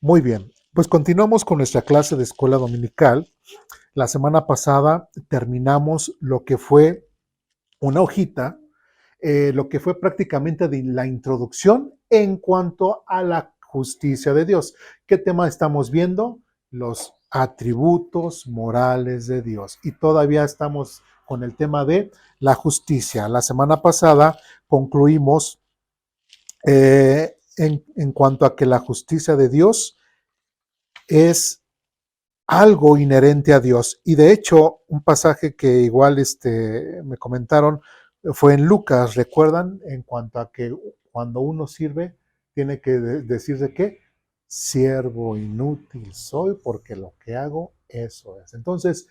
Muy bien, pues continuamos con nuestra clase de escuela dominical. La semana pasada terminamos lo que fue una hojita, lo que fue prácticamente de la introducción en cuanto a la justicia de Dios. ¿Qué tema estamos viendo? Los atributos morales de Dios. Y todavía estamos con el tema de la justicia. La semana pasada concluimos en cuanto a que la justicia de Dios es algo inherente a Dios. Y de hecho, un pasaje que igual me comentaron fue en Lucas, ¿recuerdan? En cuanto a que cuando uno sirve, tiene que decir de qué, siervo inútil soy porque lo que hago, eso es. Entonces,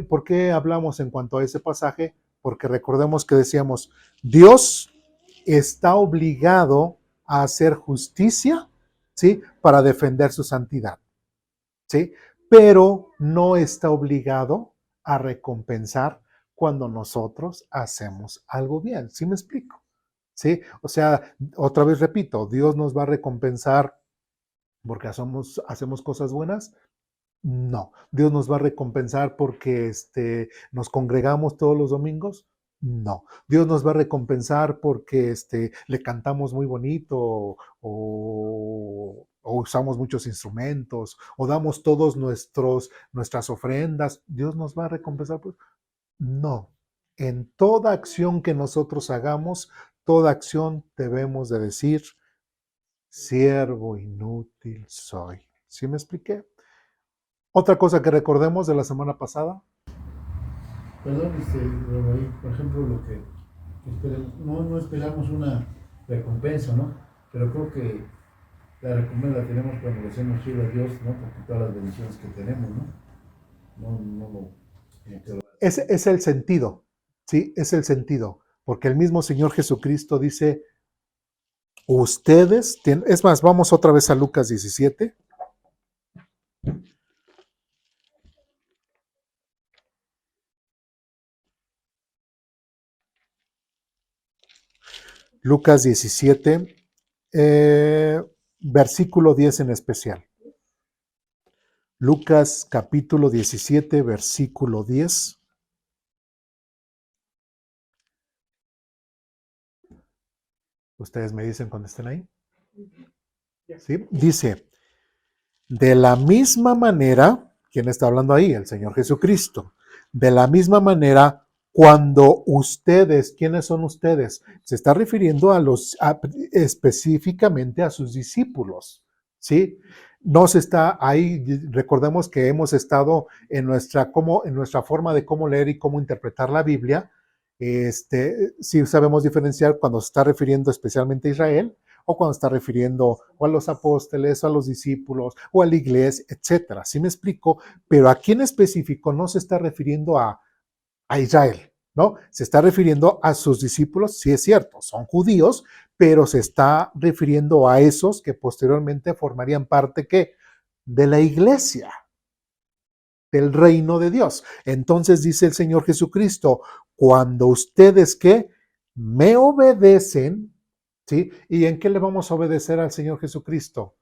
por qué hablamos en cuanto a ese pasaje? Porque recordemos que decíamos, Dios está obligado a hacer justicia, ¿sí? Para defender su santidad. ¿Sí? Pero no está obligado a recompensar cuando nosotros hacemos algo bien. ¿Sí me explico? ¿Sí? O sea, otra vez repito, Dios nos va a recompensar porque hacemos cosas buenas. No, Dios nos va a recompensar porque nos congregamos todos los domingos. No, Dios nos va a recompensar porque le cantamos muy bonito o usamos muchos instrumentos o damos todos nuestras ofrendas. Dios nos va a recompensar. Pues, no, en toda acción que nosotros hagamos, toda acción debemos de decir, siervo inútil soy. ¿Sí me expliqué? Otra cosa que recordemos de la semana pasada. Perdón, Romarí, por ejemplo, lo que esperemos, no esperamos una recompensa, ¿no? Pero creo que la recompensa la tenemos cuando le hacemos fiel a Dios, ¿no? Por todas las bendiciones que tenemos, ¿no? No lo... Ese es el sentido, ¿sí? Es el sentido. Porque el mismo Señor Jesucristo dice, ustedes, es más, vamos otra vez a Lucas 17. Lucas 17, versículo 10 en especial. Lucas capítulo 17, versículo 10. Ustedes me dicen cuando estén ahí. ¿Sí? Dice, de la misma manera, ¿quién está hablando ahí? El Señor Jesucristo. De la misma manera, cuando ustedes, ¿quiénes son ustedes? Se está refiriendo específicamente a sus discípulos, ¿sí? No se está ahí, recordemos que hemos estado en nuestra forma de cómo leer y cómo interpretar la Biblia. Sí sabemos diferenciar cuando se está refiriendo especialmente a Israel, o cuando está refiriendo o a los apóstoles, o a los discípulos, o a la iglesia, etcétera. ¿Sí me explico? Pero aquí en específico no se está refiriendo a Israel, ¿no? Se está refiriendo a sus discípulos, sí es cierto, son judíos, pero se está refiriendo a esos que posteriormente formarían parte, ¿qué? De la iglesia, del reino de Dios. Entonces dice el Señor Jesucristo, cuando ustedes, ¿qué? Me obedecen, ¿sí? ¿Y en qué le vamos a obedecer al Señor Jesucristo?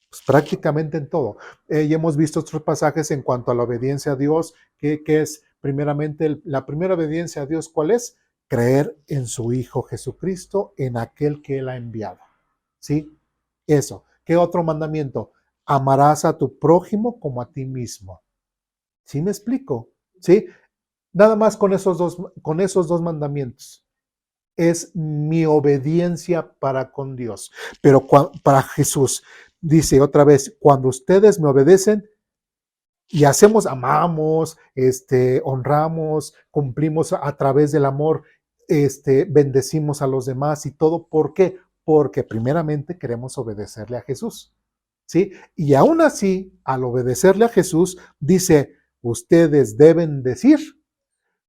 Pues prácticamente en todo. Y hemos visto otros pasajes en cuanto a la obediencia a Dios, que es primeramente la primera obediencia a Dios, ¿cuál es? Creer en su Hijo Jesucristo, en aquel que Él ha enviado. ¿Sí? Eso. ¿Qué otro mandamiento? Amarás a tu prójimo como a ti mismo. ¿Sí me explico? ¿Sí? Nada más con esos dos mandamientos. Es mi obediencia para con Dios. Pero para Jesús, dice otra vez, cuando ustedes me obedecen y amamos, honramos, cumplimos a través del amor, bendecimos a los demás y todo. ¿Por qué? Porque primeramente queremos obedecerle a Jesús. ¿Sí? Y aún así, al obedecerle a Jesús, dice, ustedes deben decir,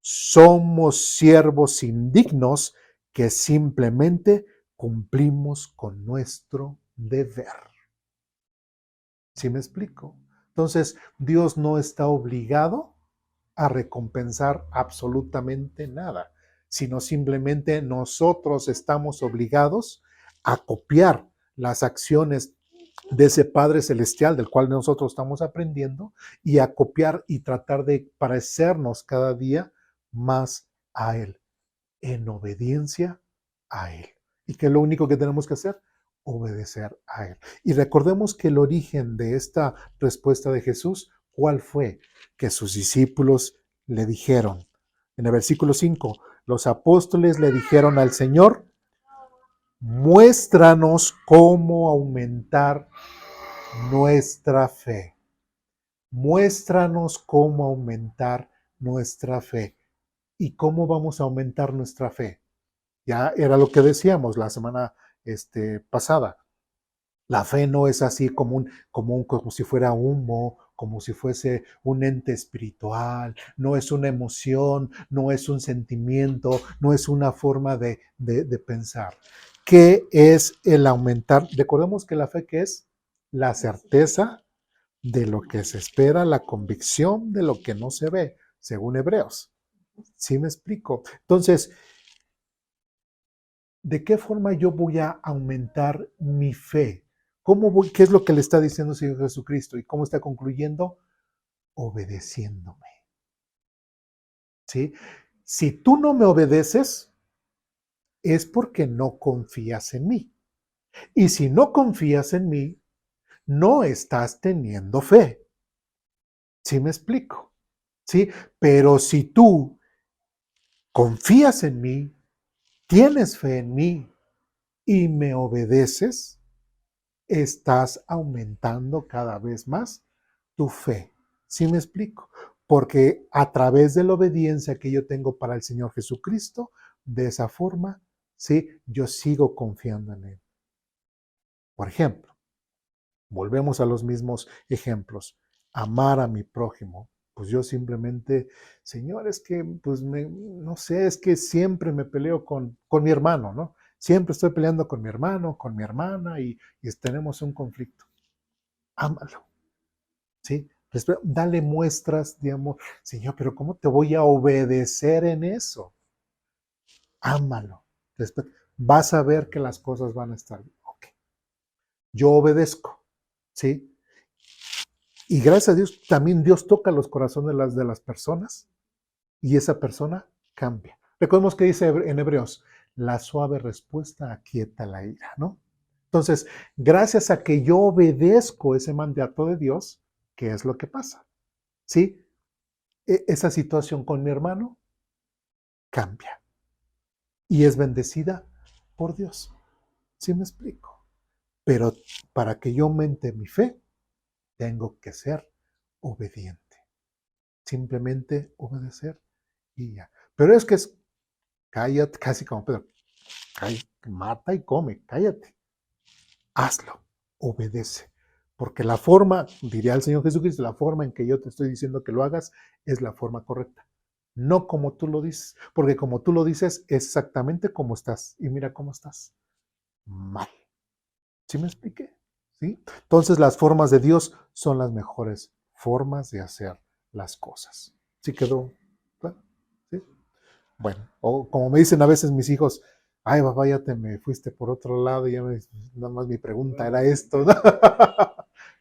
somos siervos indignos que simplemente cumplimos con nuestro deber. ¿Sí me explico? Entonces, Dios no está obligado a recompensar absolutamente nada, sino simplemente nosotros estamos obligados a copiar las acciones de ese Padre Celestial del cual nosotros estamos aprendiendo y a copiar y tratar de parecernos cada día más a Él, en obediencia a Él. ¿Y qué es lo único que tenemos que hacer? Obedecer a Él. Y recordemos que el origen de esta respuesta de Jesús, ¿cuál fue? Que sus discípulos le dijeron, en el versículo 5, los apóstoles le dijeron al Señor, muéstranos cómo aumentar nuestra fe. Muéstranos cómo aumentar nuestra fe. ¿Y cómo vamos a aumentar nuestra fe? Ya era lo que decíamos la semana pasada. La fe no es así como si fuera humo, como si fuese un ente espiritual, no es una emoción, no es un sentimiento, no es una forma de pensar. ¿Qué es el aumentar? Recordemos que la fe, ¿qué es? La certeza de lo que se espera, la convicción de lo que no se ve, según Hebreos. ¿Sí me explico? Entonces, ¿de qué forma yo voy a aumentar mi fe? ¿Qué es lo que le está diciendo el Señor Jesucristo? ¿Y cómo está concluyendo? Obedeciéndome. ¿Sí? Si tú no me obedeces, es porque no confías en mí. Y si no confías en mí, no estás teniendo fe. ¿Sí me explico? ¿Sí? Pero si tú confías en mí, tienes fe en mí y me obedeces, estás aumentando cada vez más tu fe. ¿Sí me explico? Porque a través de la obediencia que yo tengo para el Señor Jesucristo, de esa forma, ¿sí? Yo sigo confiando en Él. Por ejemplo, volvemos a los mismos ejemplos. Amar a mi prójimo. Pues yo simplemente, Señor, es que, pues, no sé, es que siempre me peleo con mi hermano, ¿no? Siempre estoy peleando con mi hermano, con mi hermana y tenemos un conflicto. Ámalo, ¿sí? Dale muestras de amor. Señor, pero ¿cómo te voy a obedecer en eso? Ámalo. Vas a ver que las cosas van a estar bien. Ok. Yo obedezco, ¿sí? Y gracias a Dios, también Dios toca los corazones de las personas y esa persona cambia. Recordemos que dice en Hebreos, la suave respuesta aquieta la ira, ¿no? Entonces, gracias a que yo obedezco ese mandato de Dios, ¿qué es lo que pasa? ¿Sí? Esa situación con mi hermano cambia y es bendecida por Dios. ¿Sí me explico? Pero para que yo aumente mi fe, tengo que ser obediente. Simplemente obedecer y ya. Pero es que es, cállate, casi como Pedro, cállate, mata y come, cállate. Hazlo, obedece. Porque la forma, diría el Señor Jesucristo, la forma en que yo te estoy diciendo que lo hagas es la forma correcta. No como tú lo dices, porque como tú lo dices es exactamente como estás. Y mira cómo estás. Mal. ¿Sí me expliqué? ¿Sí? Entonces las formas de Dios son las mejores formas de hacer las cosas. ¿Sí quedó claro? ¿Sí? Bueno, o como me dicen a veces mis hijos, ay papá, ya te me fuiste por otro lado, y nada más mi pregunta era esto, ¿no?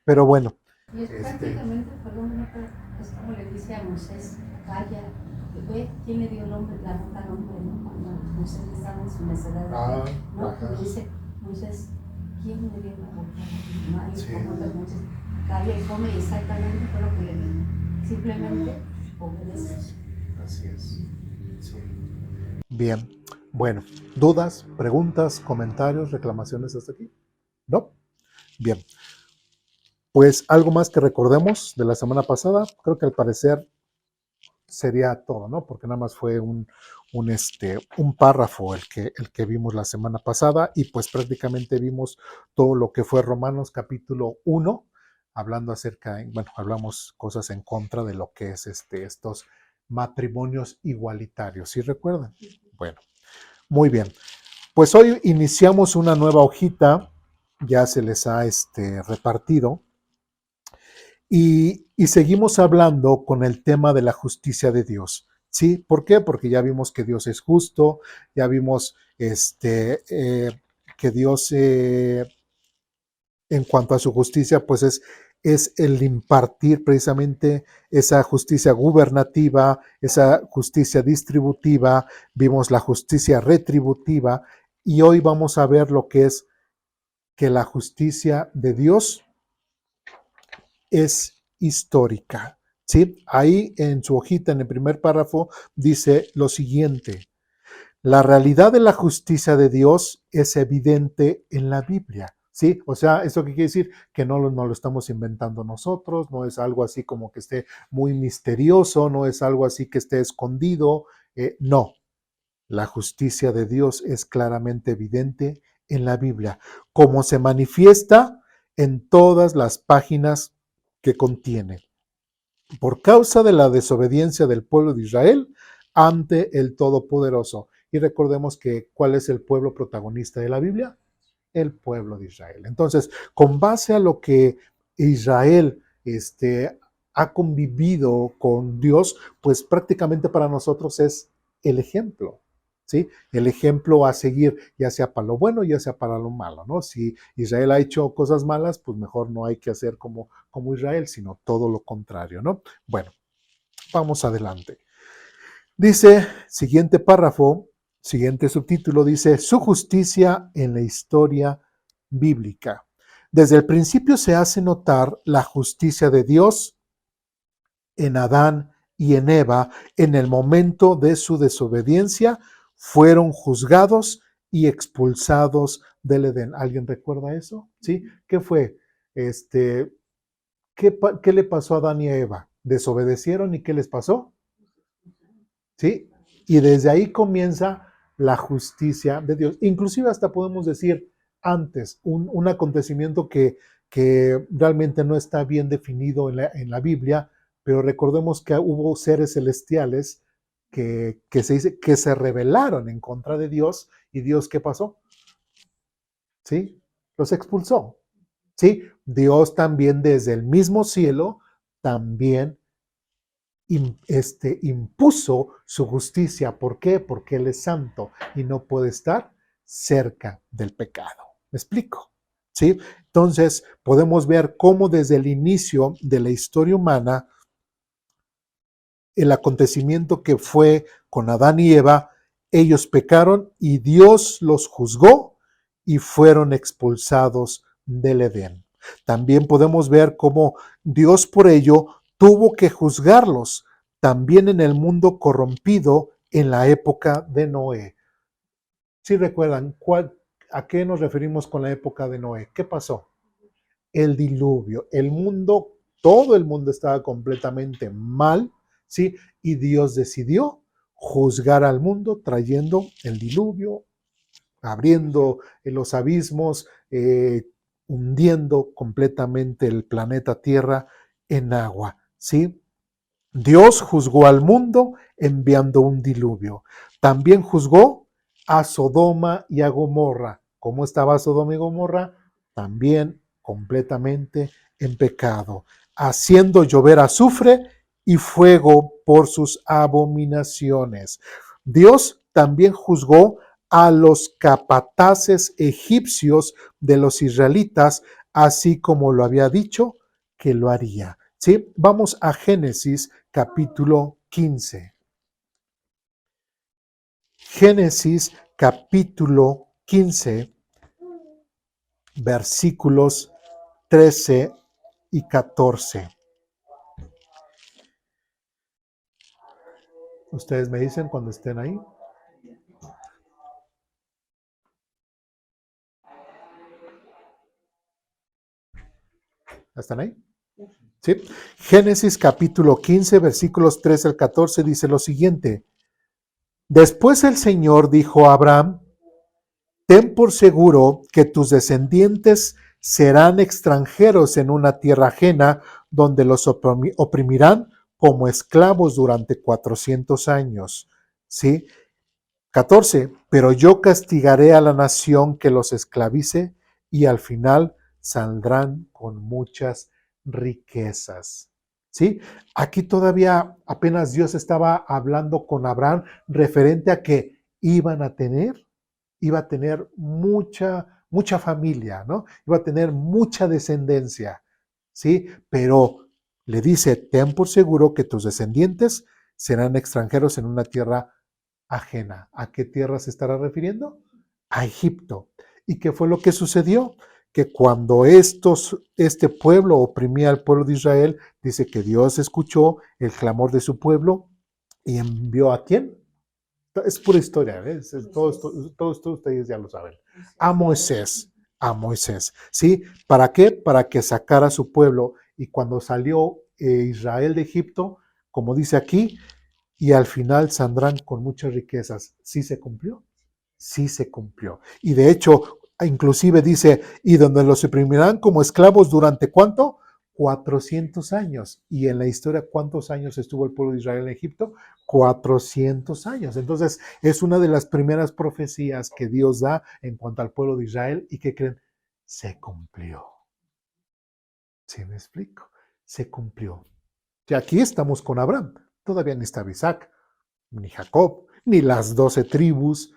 Pero bueno. Y es prácticamente, perdón, es como le dice a Moisés, calla, ve quién le dio el nombre, la boca al hombre, ¿no? Cuando Moisés estaba en su necedad, ¿no? Y dice, Moisés, ¿quién le dio la boca? ¿No? Y sí. Como Moisés, calla y come, exactamente fue lo que le dijo. Simplemente obedece. Así es. Sí. Bien, bueno, ¿dudas, preguntas, comentarios, reclamaciones hasta aquí? ¿No? Bien. Pues algo más que recordemos de la semana pasada, creo que al parecer sería todo, ¿no? Porque nada más fue un párrafo el que vimos la semana pasada y pues prácticamente vimos todo lo que fue Romanos capítulo 1, hablando hablamos cosas en contra de lo que es estos matrimonios igualitarios, ¿sí recuerdan? Bueno, muy bien. Pues hoy iniciamos una nueva hojita, ya se les ha repartido. Y seguimos hablando con el tema de la justicia de Dios. ¿Sí? ¿Por qué? Porque ya vimos que Dios es justo, ya vimos que Dios en cuanto a su justicia, pues es el impartir precisamente esa justicia gubernativa, esa justicia distributiva, vimos la justicia retributiva, y hoy vamos a ver lo que es que la justicia de Dios es histórica. ¿Sí? Ahí en su hojita, en el primer párrafo, dice lo siguiente: la realidad de la justicia de Dios es evidente en la Biblia. ¿Sí? O sea, ¿eso qué quiere decir? Que no lo estamos inventando nosotros, no es algo así como que esté muy misterioso, no es algo así que esté escondido. No, la justicia de Dios es claramente evidente en la Biblia, como se manifiesta en todas las páginas que contiene. Por causa de la desobediencia del pueblo de Israel ante el Todopoderoso. Y recordemos que ¿cuál es el pueblo protagonista de la Biblia? El pueblo de Israel. Entonces, con base a lo que Israel ha convivido con Dios, pues prácticamente para nosotros es el ejemplo. ¿Sí? El ejemplo a seguir, ya sea para lo bueno, ya sea para lo malo, ¿no? Si Israel ha hecho cosas malas, pues mejor no hay que hacer como Israel, sino todo lo contrario, ¿no? Bueno, vamos adelante. Dice, siguiente párrafo, siguiente subtítulo, dice, su justicia en la historia bíblica. Desde el principio se hace notar la justicia de Dios en Adán y en Eva. En el momento de su desobediencia fueron juzgados y expulsados del Edén. ¿Alguien recuerda eso? ¿Sí? ¿Qué fue? ¿Qué le pasó a Adán y a Eva? Desobedecieron y ¿qué les pasó? ¿Sí? Y desde ahí comienza la justicia de Dios. Inclusive hasta podemos decir antes, un acontecimiento que realmente no está bien definido en la Biblia, pero recordemos que hubo seres celestiales que se dice que se rebelaron en contra de Dios, y Dios, ¿qué pasó? ¿Sí? Los expulsó. ¿Sí? Dios también desde el mismo cielo también impuso su justicia. ¿Por qué? Porque Él es santo y no puede estar cerca del pecado. ¿Me explico? ¿Sí? Entonces, podemos ver cómo desde el inicio de la historia humana, el acontecimiento que fue con Adán y Eva, ellos pecaron y Dios los juzgó y fueron expulsados del Edén. También podemos ver cómo Dios por ello tuvo que juzgarlos también en el mundo corrompido en la época de Noé. ¿Sí recuerdan a qué nos referimos con la época de Noé? ¿Qué pasó? El diluvio. El mundo, todo el mundo estaba completamente mal, ¿sí? Y Dios decidió juzgar al mundo trayendo el diluvio, abriendo los abismos, hundiendo completamente el planeta Tierra en agua, ¿sí? Dios juzgó al mundo enviando un diluvio. También juzgó a Sodoma y a Gomorra. ¿Cómo estaba Sodoma y Gomorra? También completamente en pecado, haciendo llover azufre y fuego por sus abominaciones. Dios también juzgó a los capataces egipcios de los israelitas, así como lo había dicho que lo haría. ¿Sí? Vamos a Génesis capítulo 15. Génesis capítulo 15, versículos 13 y 14. Ustedes me dicen cuando estén ahí. ¿Están ahí? ¿Sí? Génesis capítulo 15, versículos 13 al 14 dice lo siguiente. Después el Señor dijo a Abraham, ten por seguro que tus descendientes serán extranjeros en una tierra ajena donde los oprimirán como esclavos durante 400 años. ¿Sí? 14. Pero yo castigaré a la nación que los esclavice y al final saldrán con muchas riquezas. ¿Sí? Aquí todavía apenas Dios estaba hablando con Abraham referente a que iba a tener mucha familia, ¿no? Iba a tener mucha descendencia, ¿sí? Pero le dice, ten por seguro que tus descendientes serán extranjeros en una tierra ajena. ¿A qué tierra se estará refiriendo? A Egipto. ¿Y qué fue lo que sucedió? Que cuando este pueblo oprimía al pueblo de Israel, dice que Dios escuchó el clamor de su pueblo y envió ¿a quién? Es pura historia, ¿ves? Todo esto ustedes ya lo saben. A Moisés, a Moisés, ¿sí? ¿Para qué? Para que sacara a su pueblo. Y cuando salió Israel de Egipto, como dice aquí, y al final saldrán con muchas riquezas. ¿Sí se cumplió? Sí se cumplió. Y de hecho, inclusive dice, y donde los oprimirán como esclavos durante ¿cuánto? 400 años. Y en la historia, ¿cuántos años estuvo el pueblo de Israel en Egipto? 400 años. Entonces, es una de las primeras profecías que Dios da en cuanto al pueblo de Israel y que creen, se cumplió. ¿Sí me explico? Se cumplió. Y aquí estamos con Abraham. Todavía ni estaba Isaac, ni Jacob, ni las 12 tribus,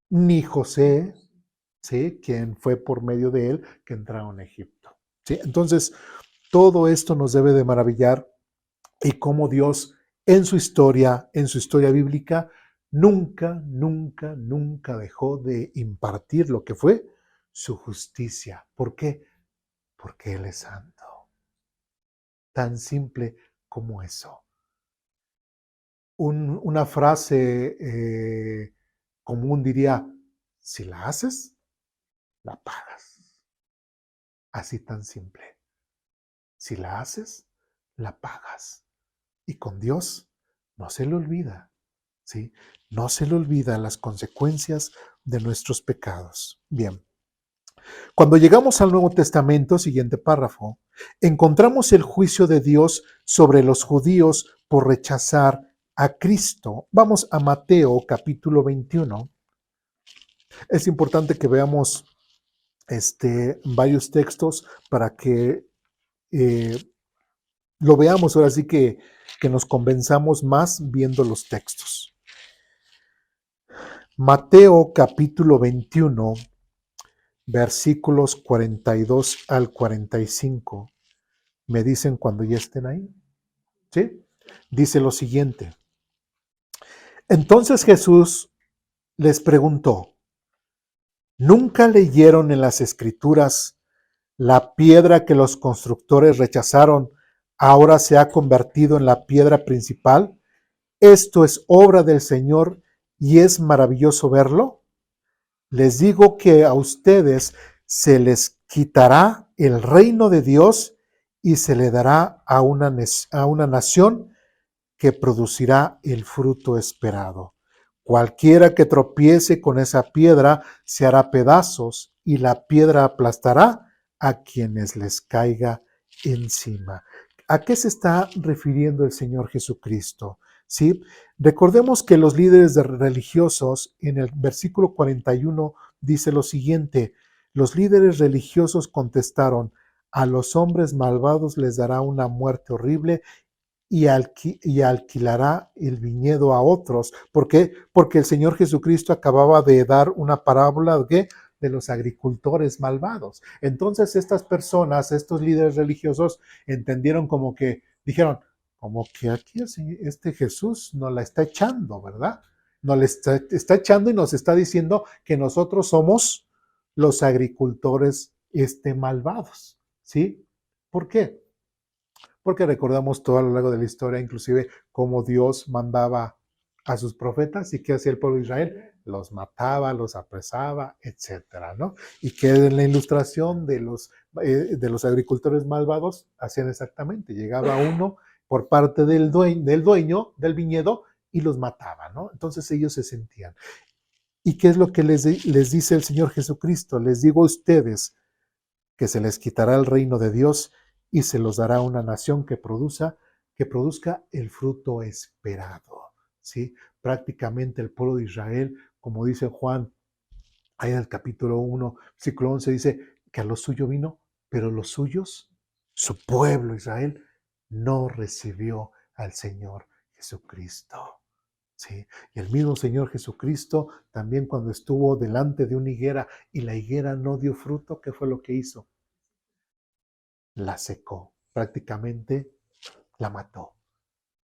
ni José, ¿sí? Quien fue por medio de él que entraron a Egipto. ¿Sí? Entonces, todo esto nos debe de maravillar y cómo Dios en su historia bíblica, nunca, nunca, nunca dejó de impartir lo que fue su justicia. ¿Por qué? Porque Él es santo. Tan simple como eso. Una frase común diría, si la haces, la pagas. Así tan simple. Si la haces, la pagas. Y con Dios no se le olvida, ¿sí? No se le olvida las consecuencias de nuestros pecados. Bien. Cuando llegamos al Nuevo Testamento, siguiente párrafo, encontramos el juicio de Dios sobre los judíos por rechazar a Cristo. Vamos a Mateo capítulo 21. Es importante que veamos varios textos para que lo veamos, ahora sí que nos convenzamos más viendo los textos. Mateo capítulo 21, versículos 42 al 45. Me dicen cuando ya estén ahí. ¿Sí? Dice lo siguiente. Entonces Jesús les preguntó, ¿nunca leyeron en las Escrituras la piedra que los constructores rechazaron ahora se ha convertido en la piedra principal? Esto es obra del Señor y es maravilloso verlo. Les digo que a ustedes se les quitará el reino de Dios y se le dará a una nación que producirá el fruto esperado. Cualquiera que tropiece con esa piedra se hará pedazos y la piedra aplastará a quienes les caiga encima. ¿A qué se está refiriendo el Señor Jesucristo? ¿Sí? Recordemos que los líderes religiosos, en el versículo 41, dice lo siguiente: los líderes religiosos contestaron, a los hombres malvados les dará una muerte horrible y alquilará el viñedo a otros. ¿Por qué? Porque el Señor Jesucristo acababa de dar una parábola de los agricultores malvados. Entonces estas personas, estos líderes religiosos, entendieron como que, dijeron, como que aquí este Jesús nos la está echando, ¿verdad? Nos la está echando y nos está diciendo que nosotros somos los agricultores malvados, ¿sí? ¿Por qué? Porque recordamos todo a lo largo de la historia, inclusive cómo Dios mandaba a sus profetas y qué hacía el pueblo de Israel, los mataba, los apresaba, etcétera, ¿no? Y que en la ilustración de los agricultores malvados hacían exactamente, llegaba uno por parte del dueño del viñedo y los mataba, ¿no? Entonces ellos se sentían. ¿Y qué es lo que les dice el Señor Jesucristo? Les digo a ustedes que se les quitará el reino de Dios y se los dará una nación que produzca el fruto esperado. ¿Sí? Prácticamente el pueblo de Israel, como dice Juan, ahí en el capítulo 1, versículo 11, dice que a lo suyo vino, pero los suyos, su pueblo Israel, no recibió al Señor Jesucristo. Sí, y el mismo Señor Jesucristo también cuando estuvo delante de una higuera y la higuera no dio fruto, ¿qué fue lo que hizo? La secó, prácticamente la mató,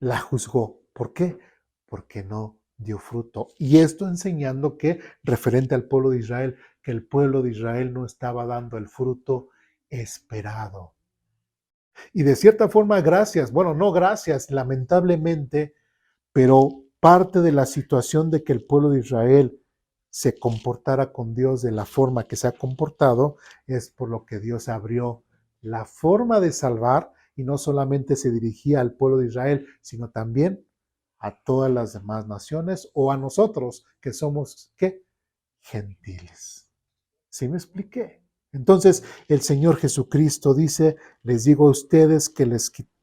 la juzgó. ¿Por qué? Porque no dio fruto. Y esto enseñando que, referente al pueblo de Israel, que el pueblo de Israel no estaba dando el fruto esperado. Y de cierta forma, gracias, bueno, no gracias, lamentablemente, pero parte de la situación de que el pueblo de Israel se comportara con Dios de la forma que se ha comportado es por lo que Dios abrió la forma de salvar y no solamente se dirigía al pueblo de Israel, sino también a todas las demás naciones o a nosotros que somos, ¿qué? Gentiles. ¿Sí me expliqué? Entonces el Señor Jesucristo dice, les digo a ustedes que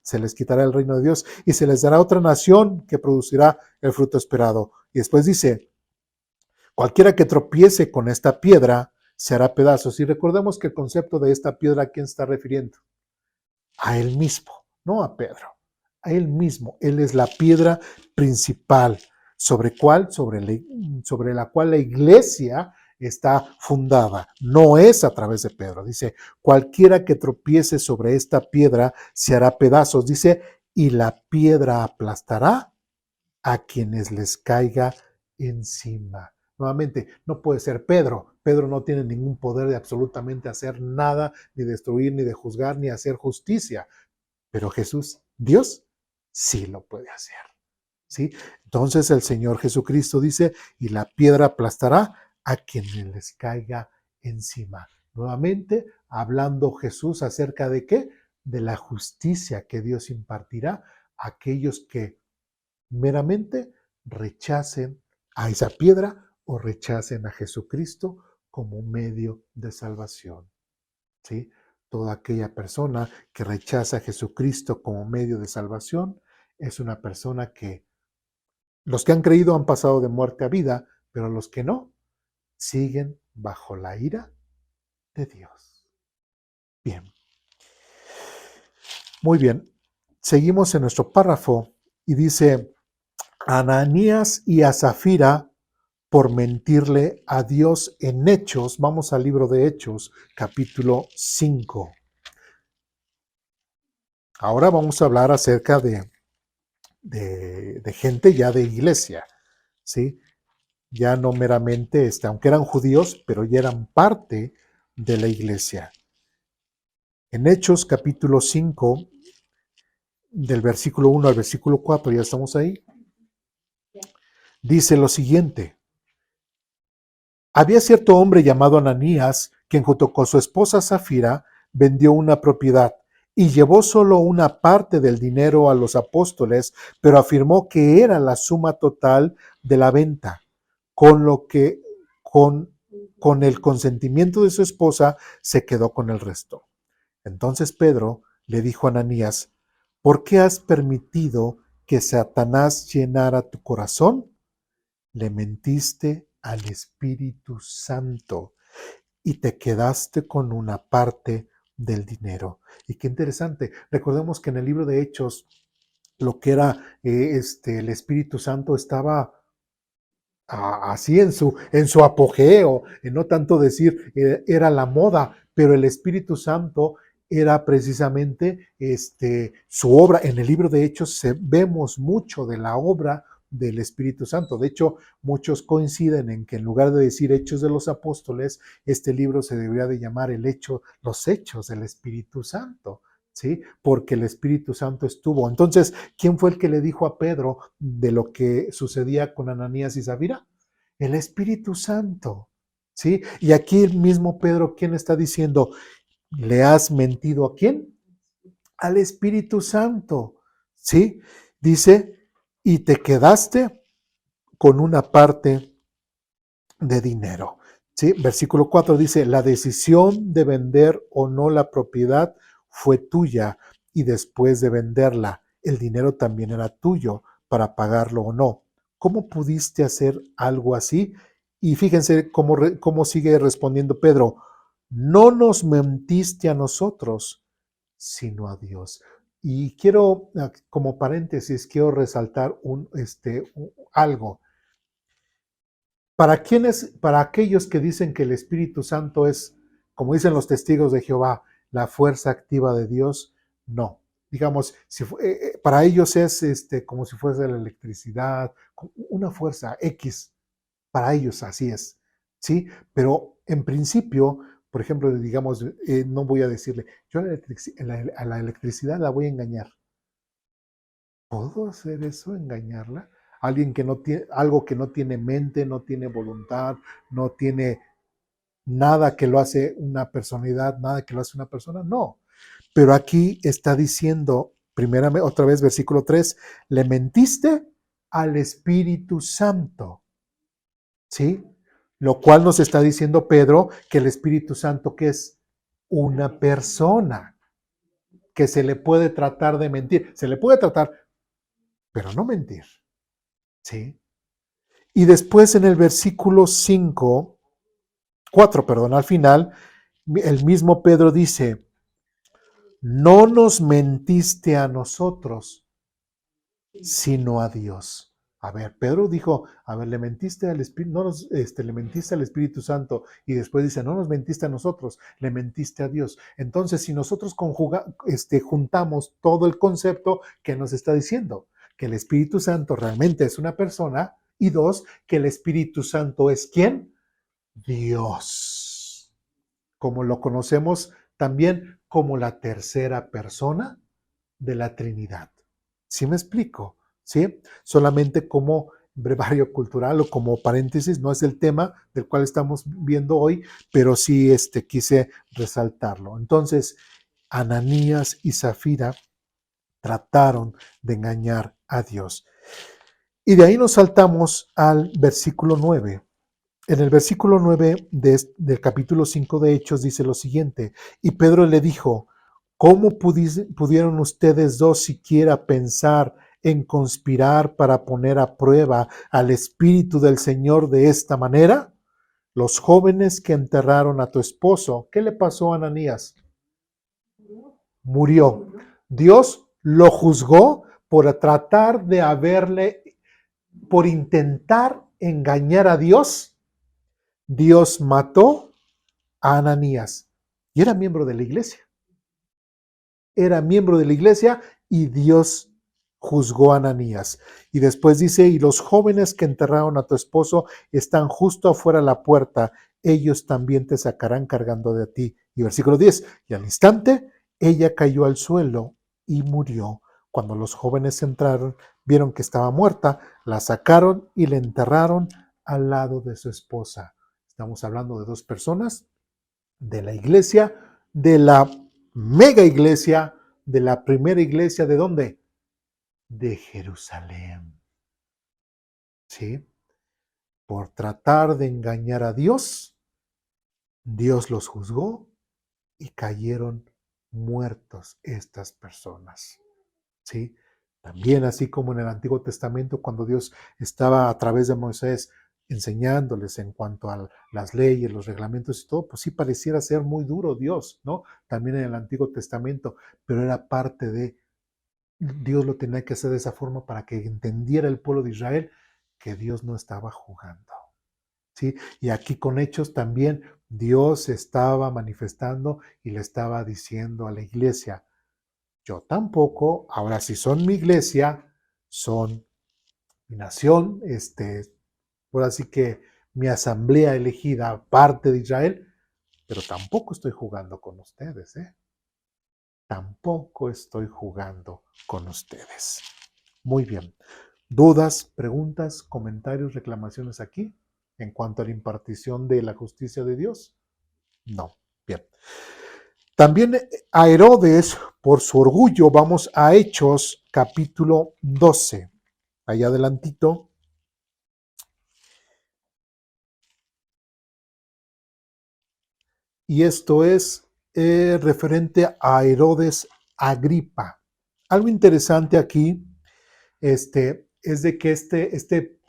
se les quitará el reino de Dios y se les dará otra nación que producirá el fruto esperado. Y después dice, cualquiera que tropiece con esta piedra se hará pedazos. Y recordemos que el concepto de esta piedra, ¿a quién está refiriendo? A él mismo, no a Pedro, a él mismo. Él es la piedra principal. ¿Sobre cuál? Sobre la cual la iglesia está fundada. No es a través de Pedro. Dice, cualquiera que tropiece sobre esta piedra se hará pedazos. Dice, y la piedra aplastará a quienes les caiga encima. Nuevamente, no puede ser Pedro. Pedro no tiene ningún poder de absolutamente hacer nada, ni destruir, ni de juzgar, ni hacer justicia. Pero Jesús, Dios, sí lo puede hacer. ¿Sí? Entonces el Señor Jesucristo dice, y la piedra aplastará a quienes les caiga encima. Nuevamente, hablando Jesús acerca de qué? De la justicia que Dios impartirá a aquellos que meramente rechacen a esa piedra o rechacen a Jesucristo como medio de salvación. ¿Sí? Toda aquella persona que rechaza a Jesucristo como medio de salvación es una persona que los que han creído han pasado de muerte a vida, pero los que no siguen bajo la ira de Dios. Bien. Muy bien. Seguimos en nuestro párrafo y dice, Ananías y a Zafira por mentirle a Dios en Hechos. Vamos al libro de Hechos, capítulo 5. Ahora vamos a hablar acerca de gente ya de iglesia, ¿sí? Ya no meramente, aunque eran judíos, pero ya eran parte de la iglesia. En Hechos, capítulo 5, del versículo 1 al versículo 4, ya estamos ahí, dice lo siguiente. Había cierto hombre llamado Ananías, quien junto con su esposa Zafira vendió una propiedad y llevó solo una parte del dinero a los apóstoles, pero afirmó que era la suma total de la venta, con lo que con el consentimiento de su esposa se quedó con el resto. Entonces Pedro le dijo a Ananías, ¿por qué has permitido que Satanás llenara tu corazón? Le mentiste al Espíritu Santo y te quedaste con una parte del dinero. Y qué interesante. Recordemos que en el libro de Hechos, lo que era el Espíritu Santo estaba así en su apogeo, no tanto decir era la moda, pero el Espíritu Santo era precisamente su obra. En el libro de Hechos vemos mucho de la obra del Espíritu Santo. De hecho, muchos coinciden en que en lugar de decir Hechos de los Apóstoles, este libro se debería de llamar los Hechos del Espíritu Santo. ¿Sí? Porque el Espíritu Santo estuvo. Entonces, ¿quién fue el que le dijo a Pedro de lo que sucedía con Ananías y Zafira? El Espíritu Santo. ¿Sí? Y aquí el mismo Pedro, ¿quién está diciendo? ¿Le has mentido a quién? Al Espíritu Santo. ¿Sí? Dice, y te quedaste con una parte de dinero. ¿Sí? Versículo 4 dice, la decisión de vender o no la propiedad fue tuya y después de venderla, el dinero también era tuyo para pagarlo o no. ¿Cómo pudiste hacer algo así? Y fíjense cómo sigue respondiendo Pedro, no nos mentiste a nosotros, sino a Dios. Y quiero, como paréntesis, quiero resaltar algo. Para aquellos que dicen que el Espíritu Santo es, como dicen los testigos de Jehová, la fuerza activa de Dios, no. Digamos, para ellos es como si fuese la electricidad, una fuerza X, para ellos así es, ¿sí? Pero en principio, por ejemplo, digamos, no voy a decirle, yo a la electricidad la voy a engañar. ¿Puedo hacer eso, engañarla? Alguien que no tiene, algo que no tiene mente, no tiene voluntad, no tiene nada que lo hace una personalidad, nada que lo hace una persona, no. Pero aquí está diciendo, primeramente, otra vez, versículo 3, le mentiste al Espíritu Santo, ¿sí? Lo cual nos está diciendo Pedro que el Espíritu Santo, que es una persona, que se le puede tratar de mentir, se le puede tratar, pero no mentir, ¿sí? Y después en el versículo 4, perdón, al final, el mismo Pedro dice, no nos mentiste a nosotros, sino a Dios. A ver, Pedro dijo, a ver, le mentiste al Espíritu, no le mentiste al Espíritu Santo, y después dice, no nos mentiste a nosotros, le mentiste a Dios. Entonces, si nosotros juntamos todo el concepto que nos está diciendo, que el Espíritu Santo realmente es una persona, y dos, que el Espíritu Santo es ¿quién? Dios, como lo conocemos también como la tercera persona de la Trinidad. ¿Sí me explico? ¿Sí? Solamente como brevario cultural o como paréntesis, no es el tema del cual estamos viendo hoy, pero sí quise resaltarlo. Entonces, Ananías y Zafira trataron de engañar a Dios. Y de ahí nos saltamos al versículo 9. En el versículo 9 del capítulo 5 de Hechos dice lo siguiente, y Pedro le dijo, ¿cómo pudieron ustedes dos siquiera pensar en conspirar para poner a prueba al Espíritu del Señor de esta manera? Los jóvenes que enterraron a tu esposo, ¿qué le pasó a Ananías? Murió. Dios lo juzgó por tratar de por intentar engañar a Dios. Dios mató a Ananías y era miembro de la iglesia. Era miembro de la iglesia y Dios juzgó a Ananías. Y después dice, y los jóvenes que enterraron a tu esposo están justo afuera de la puerta, ellos también te sacarán cargando de ti. Y versículo 10, y al instante ella cayó al suelo y murió. Cuando los jóvenes entraron, vieron que estaba muerta, la sacaron y la enterraron al lado de su esposa. Estamos hablando de dos personas de la iglesia, de la mega iglesia, de la primera iglesia, ¿de dónde? De Jerusalén. ¿Sí? Por tratar de engañar a Dios, Dios los juzgó y cayeron muertos estas personas. ¿Sí? También así como en el Antiguo Testamento, cuando Dios estaba a través de Moisés enseñándoles en cuanto a las leyes, los reglamentos y todo, pues sí pareciera ser muy duro Dios, ¿no? También en el Antiguo Testamento, pero era parte de, Dios lo tenía que hacer de esa forma para que entendiera el pueblo de Israel que Dios no estaba jugando, ¿sí? Y aquí con Hechos también Dios estaba manifestando y le estaba diciendo a la iglesia, yo tampoco, ahora si son mi iglesia, son mi nación, ahora sí que mi asamblea elegida, parte de Israel, pero tampoco estoy jugando con ustedes, ¿eh? Tampoco estoy jugando con ustedes. Muy bien. ¿Dudas, preguntas, comentarios, reclamaciones aquí en cuanto a la impartición de la justicia de Dios? No. Bien. También a Herodes, por su orgullo, vamos a Hechos capítulo 12. Allá adelantito. Y esto es referente a Herodes Agripa. Algo interesante aquí es de que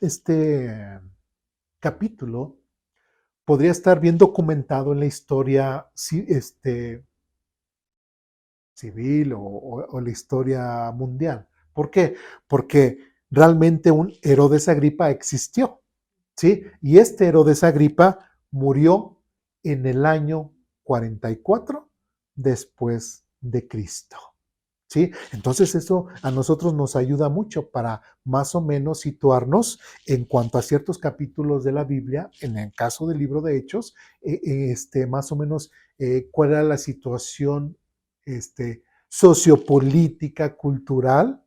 este capítulo podría estar bien documentado en la historia civil o la historia mundial. ¿Por qué? Porque realmente un Herodes Agripa existió, ¿sí? Y este Herodes Agripa murió en el año 44 después de Cristo. ¿Sí? Entonces eso a nosotros nos ayuda mucho para más o menos situarnos en cuanto a ciertos capítulos de la Biblia, en el caso del libro de Hechos, más o menos cuál era la situación sociopolítica, cultural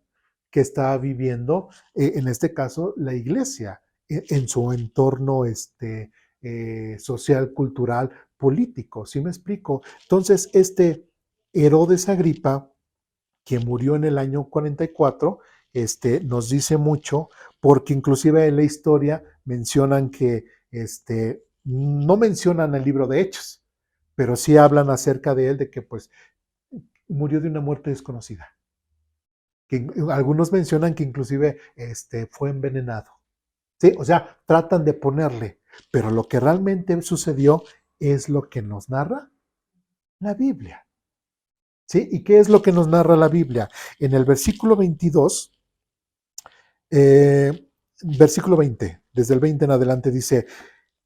que estaba viviendo, en este caso, la iglesia, en su entorno social, cultural, político. ¿Sí me explico? Entonces, Herodes Agripa, que murió en el año 44, nos dice mucho, porque inclusive en la historia mencionan que, no mencionan el libro de Hechos, pero sí hablan acerca de él, de que pues murió de una muerte desconocida. Que algunos mencionan que inclusive fue envenenado. ¿Sí? O sea, tratan de ponerle, pero lo que realmente sucedió es lo que nos narra la Biblia. ¿Sí? ¿Y qué es lo que nos narra la Biblia? En el versículo 22, versículo 20, desde el 20 en adelante dice: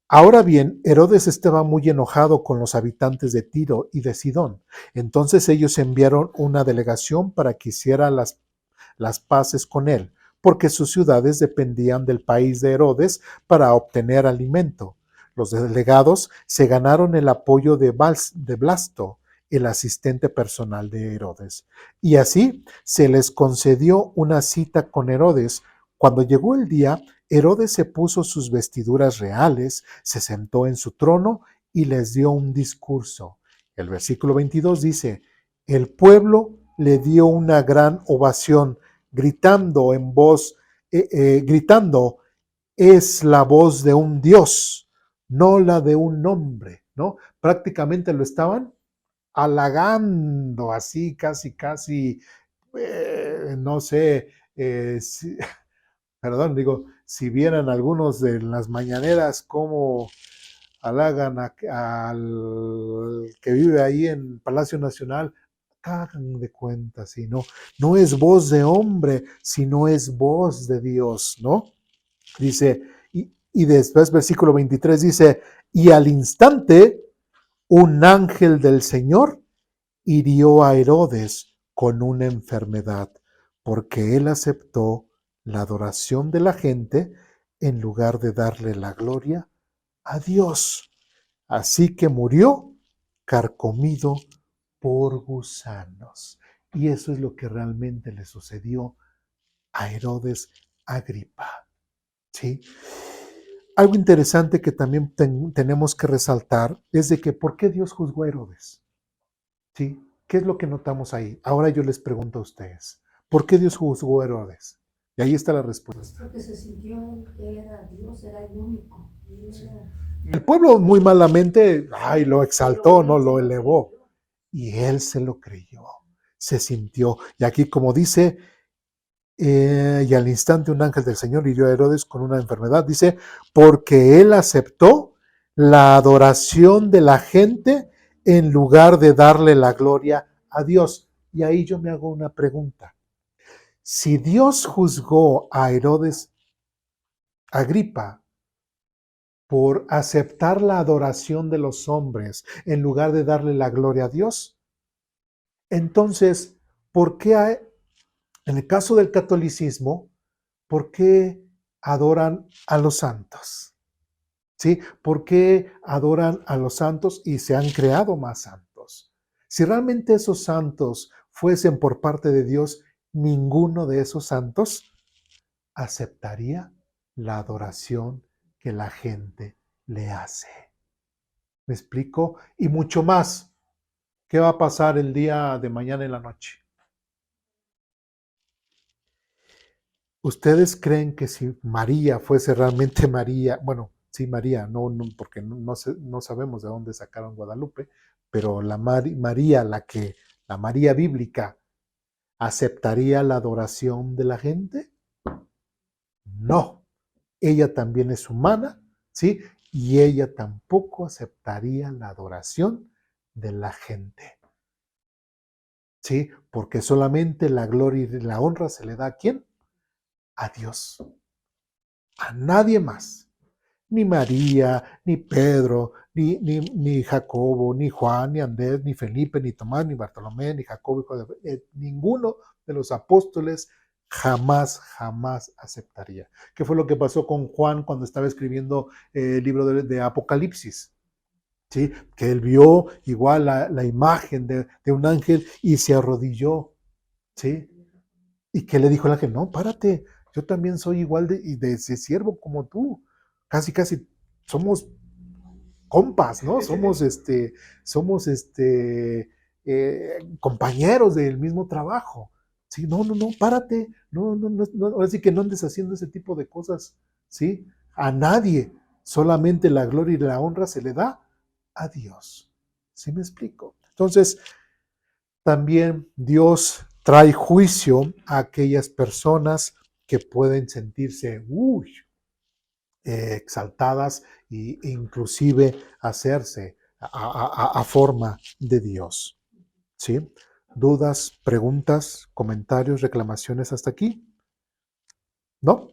ahora bien, Herodes estaba muy enojado con los habitantes de Tiro y de Sidón. Entonces ellos enviaron una delegación para que hiciera las paces con él, porque sus ciudades dependían del país de Herodes para obtener alimento. Los delegados se ganaron el apoyo de Blasto, el asistente personal de Herodes, y así se les concedió una cita con Herodes. Cuando llegó el día, Herodes se puso sus vestiduras reales, se sentó en su trono y les dio un discurso. El versículo 22 dice: el pueblo le dio una gran ovación, gritando gritando: es la voz de un Dios, no la de un hombre, ¿no? Prácticamente lo estaban halagando, así, casi, no sé, perdón, digo, si vieran algunos de las mañaneras cómo halagan al que vive ahí en Palacio Nacional, hagan de cuenta, si no, no es voz de hombre, sino es voz de Dios, ¿no? Dice, y después versículo 23 dice: y al instante un ángel del Señor hirió a Herodes con una enfermedad, porque él aceptó la adoración de la gente en lugar de darle la gloria a Dios. Así que murió carcomido por gusanos. Y eso es lo que realmente le sucedió a Herodes Agripa. ¿Sí? Algo interesante que también tenemos que resaltar es de que ¿por qué Dios juzgó a Herodes? ¿Sí? ¿Qué es lo que notamos ahí? Ahora yo les pregunto a ustedes, ¿por qué Dios juzgó a Herodes? Y ahí está la respuesta. Porque se sintió que él era Dios, era el único. El pueblo muy malamente, lo exaltó, no lo elevó. Y él se lo creyó, se sintió. Y aquí, como dice, y al instante un ángel del Señor hirió a Herodes con una enfermedad. Dice, porque él aceptó la adoración de la gente en lugar de darle la gloria a Dios. Y ahí yo me hago una pregunta. Si Dios juzgó a Herodes Agripa por aceptar la adoración de los hombres en lugar de darle la gloria a Dios, entonces, ¿por qué en el caso del catolicismo, por qué adoran a los santos? ¿Sí? ¿Por qué adoran a los santos y se han creado más santos? Si realmente esos santos fuesen por parte de Dios, ninguno de esos santos aceptaría la adoración que la gente le hace. ¿Me explico? Y mucho más. ¿Qué va a pasar el día de mañana en la noche? ¿Ustedes creen que si María fuese realmente María, bueno, sí María, no porque no sabemos de dónde sacaron Guadalupe, pero la María, la María bíblica, ¿aceptaría la adoración de la gente? No, ella también es humana, ¿sí? Y ella tampoco aceptaría la adoración de la gente. ¿sí? Porque solamente la gloria y la honra se le da ¿a quién? A Dios, a nadie más. Ni María, ni Pedro, ni Jacobo, ni Juan, ni Andrés, ni Felipe, ni Tomás, ni Bartolomé, ni Jacobo, ninguno de los apóstoles jamás aceptaría. ¿Qué fue lo que pasó con Juan cuando estaba escribiendo el libro de Apocalipsis? ¿Sí? Que él vio igual la imagen de un ángel y se arrodilló, ¿sí? Y que le dijo el ángel, no, párate, yo también soy igual de siervo como tú. Casi somos compas, ¿no? Somos compañeros del mismo trabajo. Sí, no, párate. No, ahora sí que no andes haciendo ese tipo de cosas, ¿sí? A nadie. Solamente la gloria y la honra se le da a Dios. ¿Sí me explico? Entonces, también Dios trae juicio a aquellas personas que pueden sentirse exaltadas e inclusive hacerse a forma de Dios. ¿Sí? ¿Dudas, preguntas, comentarios, reclamaciones hasta aquí? ¿No?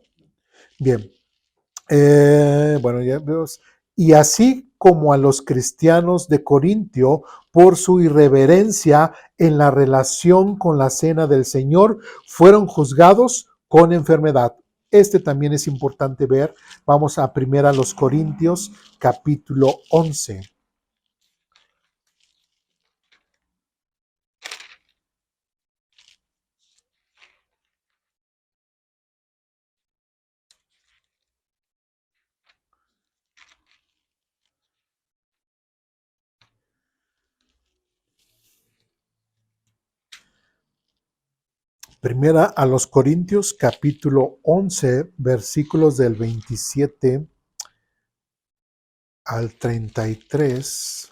Bien. Bueno, ya vemos. Y así como a los cristianos de Corintio, por su irreverencia en la relación con la cena del Señor, fueron juzgados con enfermedad. Este también es importante ver. Vamos a primera los Corintios, capítulo 11. Primera a los Corintios, capítulo 11, versículos del 27 al 33.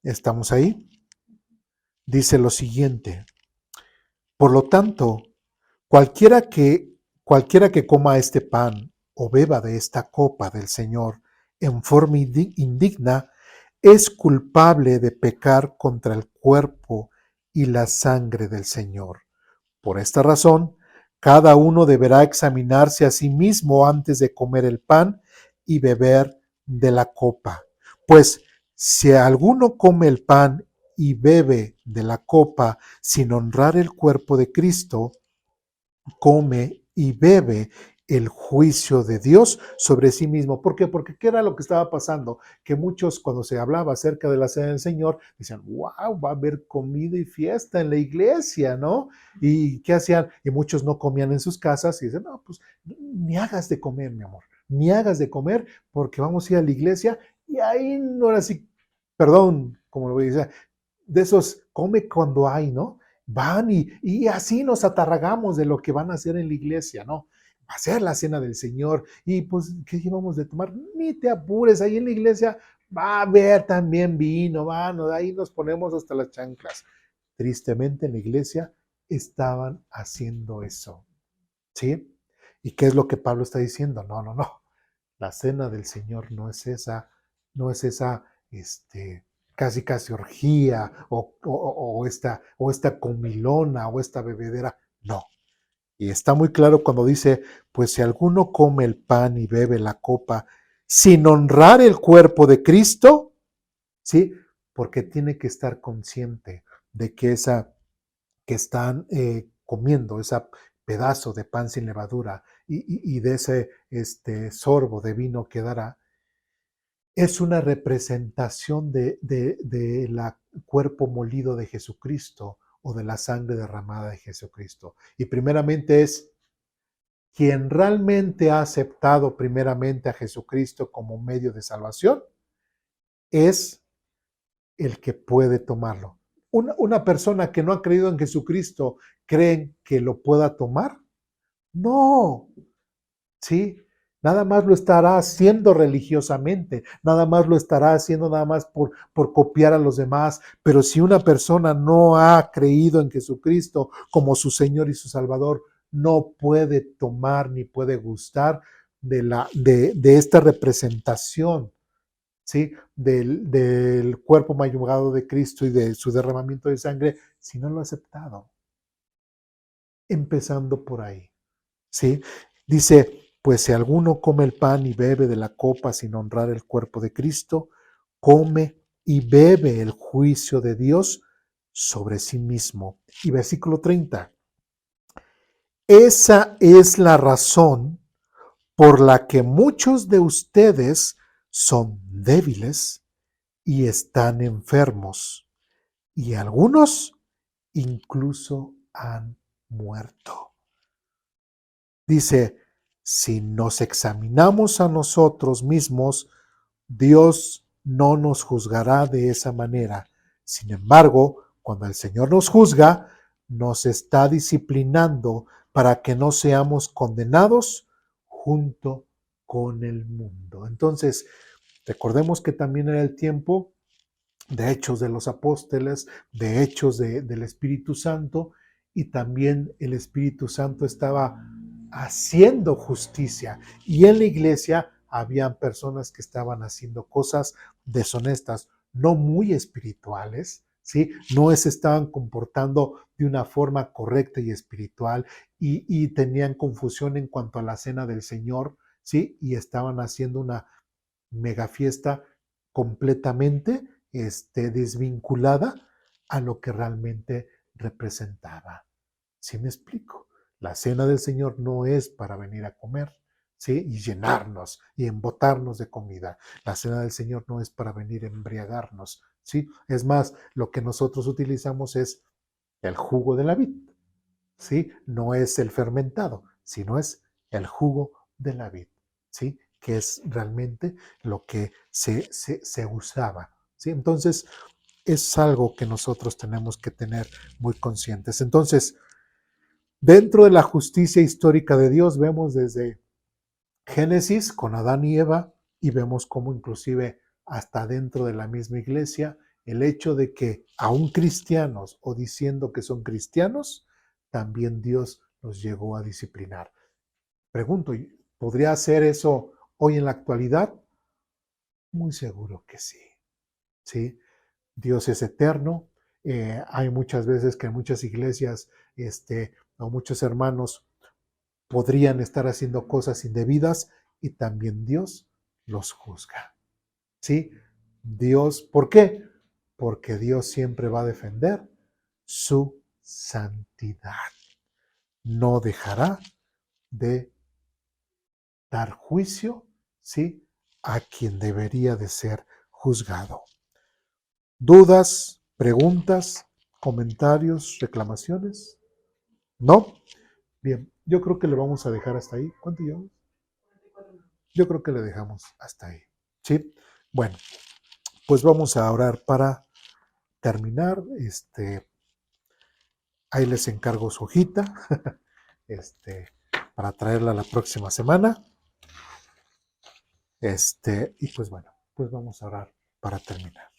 ¿Estamos ahí? Dice lo siguiente. Por lo tanto, cualquiera que coma este pan o beba de esta copa del Señor en forma indigna, es culpable de pecar contra el cuerpo y la sangre del Señor. Por esta razón, cada uno deberá examinarse a sí mismo antes de comer el pan y beber de la copa. Pues si alguno come el pan y bebe de la copa sin honrar el cuerpo de Cristo, come y bebe el juicio de Dios sobre sí mismo. ¿Por qué? Porque ¿qué era lo que estaba pasando? Que muchos, cuando se hablaba acerca de la cena del Señor, decían, wow, va a haber comida y fiesta en la iglesia, ¿no? ¿Y qué hacían? Y muchos no comían en sus casas y dicen, no, pues ni hagas de comer, mi amor, ni hagas de comer porque vamos a ir a la iglesia y ahí no era así, perdón, como lo voy a decir, de esos come cuando hay, ¿no? Van y así nos atarragamos de lo que van a hacer en la iglesia, ¿no? Va a ser la cena del Señor. Y pues, ¿qué llevamos de tomar? Ni te apures, ahí en la iglesia va a haber también vino, ahí nos ponemos hasta las chanclas. Tristemente en la iglesia estaban haciendo eso, ¿sí? ¿Y qué es lo que Pablo está diciendo? No. La cena del Señor no es esa, casi orgía o esta comilona o esta bebedera. No. Y está muy claro cuando dice, pues si alguno come el pan y bebe la copa sin honrar el cuerpo de Cristo, ¿sí? Porque tiene que estar consciente de que que están comiendo, ese pedazo de pan sin levadura y de ese sorbo de vino que dará, es una representación de la cuerpo molido de Jesucristo o de la sangre derramada de Jesucristo. Y primeramente es quien realmente ha aceptado primeramente a Jesucristo como medio de salvación, es el que puede tomarlo. Una persona que no ha creído en Jesucristo, ¿creen que lo pueda tomar? No, ¿sí? Nada más lo estará haciendo religiosamente, nada más lo estará haciendo nada más por copiar a los demás. Pero si una persona no ha creído en Jesucristo como su Señor y su Salvador, no puede tomar ni puede gustar de esta representación ¿sí? Del cuerpo mayugado de Cristo y de su derramamiento de sangre si no lo ha aceptado? Empezando por ahí, ¿sí? Dice, pues si alguno come el pan y bebe de la copa sin honrar el cuerpo de Cristo, come y bebe el juicio de Dios sobre sí mismo. Y versículo 30. Esa es la razón por la que muchos de ustedes son débiles y están enfermos, y algunos incluso han muerto. Dice, si nos examinamos a nosotros mismos, Dios no nos juzgará de esa manera. Sin embargo, cuando el Señor nos juzga, nos está disciplinando para que no seamos condenados junto con el mundo. Entonces, recordemos que también era el tiempo de Hechos de los Apóstoles, de Hechos del Espíritu Santo, y también el Espíritu Santo estaba haciendo justicia. Y en la iglesia habían personas que estaban haciendo cosas deshonestas, no muy espirituales, ¿sí? No se estaban comportando de una forma correcta y espiritual, y tenían confusión en cuanto a la cena del Señor, ¿sí? Y estaban haciendo una mega fiesta completamente desvinculada a lo que realmente representaba. ¿Sí me explico? La cena del Señor no es para venir a comer, ¿sí? Y llenarnos y embotarnos de comida. La cena del Señor no es para venir a embriagarnos, ¿sí? Es más, lo que nosotros utilizamos es el jugo de la vid, ¿sí? No es el fermentado, sino es el jugo de la vid, ¿sí? Que es realmente lo que se usaba, ¿sí? Entonces, es algo que nosotros tenemos que tener muy conscientes. Entonces, dentro de la justicia histórica de Dios, vemos desde Génesis con Adán y Eva, y vemos cómo inclusive hasta dentro de la misma iglesia, el hecho de que aún cristianos o diciendo que son cristianos, también Dios los llegó a disciplinar. Pregunto, ¿podría hacer eso hoy en la actualidad? Muy seguro que sí, ¿sí? Dios es eterno. Hay muchas veces que en muchas iglesias o muchos hermanos podrían estar haciendo cosas indebidas, y también Dios los juzga, ¿sí? Dios, ¿por qué? Porque Dios siempre va a defender su santidad. No dejará de dar juicio, ¿sí? A quien debería de ser juzgado. ¿Dudas, preguntas, comentarios, reclamaciones? ¿No? Bien, yo creo que le vamos a dejar hasta ahí. ¿Cuánto llevamos? Yo creo que le dejamos hasta ahí. ¿Sí? Bueno, pues vamos a orar para terminar. Ahí les encargo su hojita para traerla la próxima semana. Y pues bueno, pues vamos a orar para terminar.